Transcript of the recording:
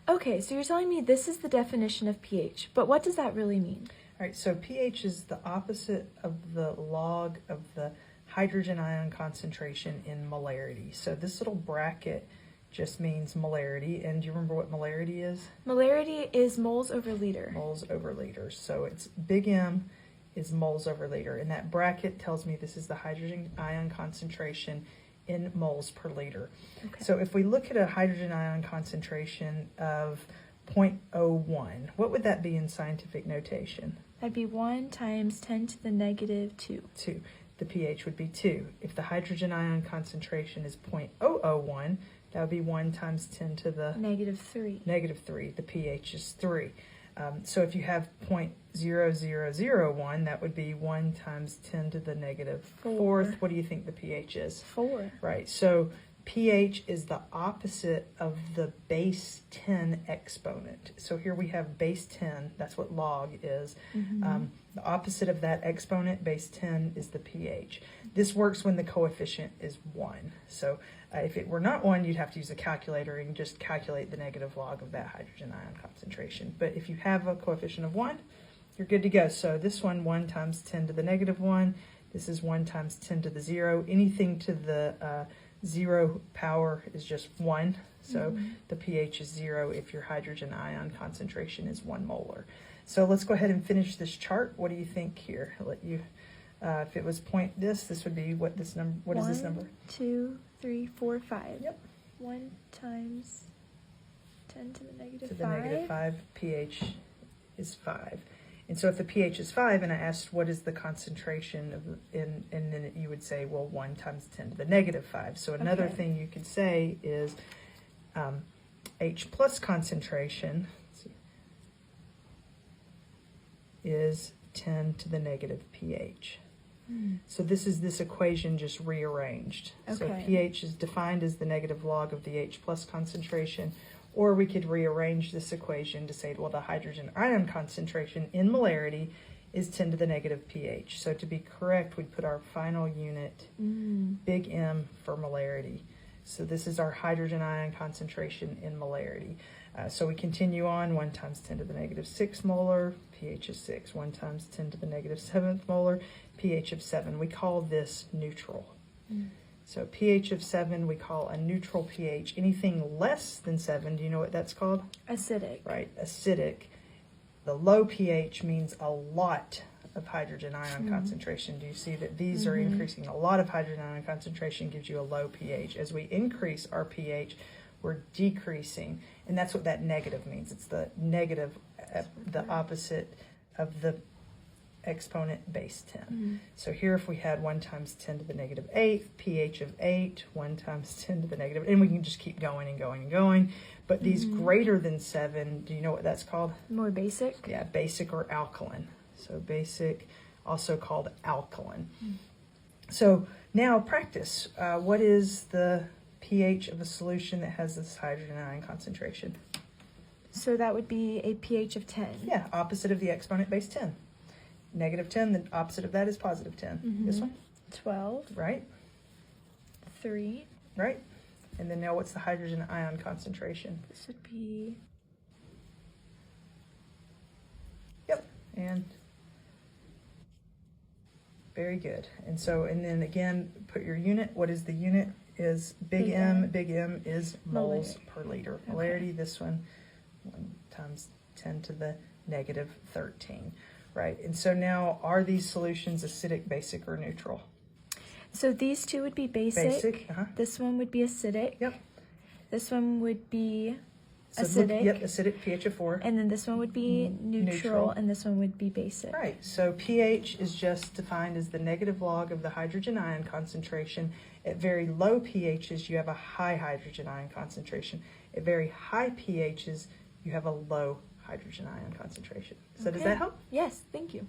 Okay, so you're telling me this is the definition of pH, but what does that really mean? All right, so pH is the opposite of the log of the hydrogen ion concentration in molarity. So this little bracket just means molarity. And do you remember what molarity is? Molarity is moles over liter. Moles over liter. So it's big M is moles over liter. And that bracket tells me this is the hydrogen ion concentration in moles per liter. Okay. So if we look at a hydrogen ion concentration of 0.01, what would that be in scientific notation? That'd be 1 times 10 to the negative 2. 2. The pH would be 2. If the hydrogen ion concentration is 0.001, that would be 1 times 10 to the negative 3. Negative 3. The pH is 3. So if you have 0.0001, that would be 1 times 10 to the negative 4th. What do you think the pH is? 4. Right. So pH is the opposite of the base 10 exponent. So here we have base 10. That's what log is. The opposite of that exponent, base 10, is the pH. This works when the coefficient is 1. So if it were not 1, you'd have to use a calculator and just calculate the negative log of that hydrogen ion concentration. But if you have a coefficient of 1, you're good to go. So this one, 1 times 10 to the negative 1. This is 1 times 10 to the 0. Anything to the 0 power is just 1. So the pH is 0 if your hydrogen ion concentration is 1 molar. So let's go ahead and finish this chart. What do you think here? I'll let you, if it was this would be what this number, what is this number? 1, 2, 3, 4, 5. Yep. 1 times 10 to the negative 5. To the negative 5, pH is 5. And so if the pH is 5, and I asked what is the concentration of, and then you would say, well, 1 times 10 to the negative 5. So another thing you could say is H plus concentration is 10 to the negative pH. So this is this equation just rearranged. So pH is defined as the negative log of the H plus concentration, or we could rearrange this equation to say, well, the hydrogen ion concentration in molarity is 10 to the negative pH. So to be correct, we'd put our final unit, big M, for molarity. So this is our hydrogen ion concentration in molarity. So we continue on, 1 times 10 to the negative 6 molar, pH is 6. 1 times 10 to the negative 7th molar, pH of 7. We call this neutral. So pH of 7 we call a neutral pH. Anything less than 7, do you know what that's called? Acidic. Right, acidic. The low pH means a lot of hydrogen ion concentration. Do you see that these are increasing? A lot of hydrogen ion concentration gives you a low pH. As we increase our pH, we're decreasing. And that's what that negative means. It's the negative, the opposite of the exponent base 10. So here if we had 1 times 10 to the negative 8th, pH of 8, 1 times 10 to the negative, and we can just keep going and going and going. But these greater than 7, do you know what that's called? More basic? Yeah, basic or alkaline. So basic, also called alkaline. So now practice. What is the pH of a solution that has this hydrogen ion concentration? So that would be a pH of 10. Yeah, opposite of the exponent base 10. Negative 10, the opposite of that is positive 10. This one? 12. Right. 3. Right. And then now what's the hydrogen ion concentration? This would be... Yep. And very good. And so, and then again, put your unit. What is the unit? Is big M. Big M is moles per liter. Molarity, this one, 1 times 10 to the negative 13. Right, and so now, are these solutions acidic, basic, or neutral? So these two would be basic. Basic, This one would be acidic. Yep. This one would be So acidic. Yep, acidic, pH of 4. And then this one would be neutral, and this one would be basic. Right, so pH is just defined as the negative log of the hydrogen ion concentration. At very low pHs, you have a high hydrogen ion concentration. At very high pHs, you have a low hydrogen ion concentration. So does that help? Yes, thank you.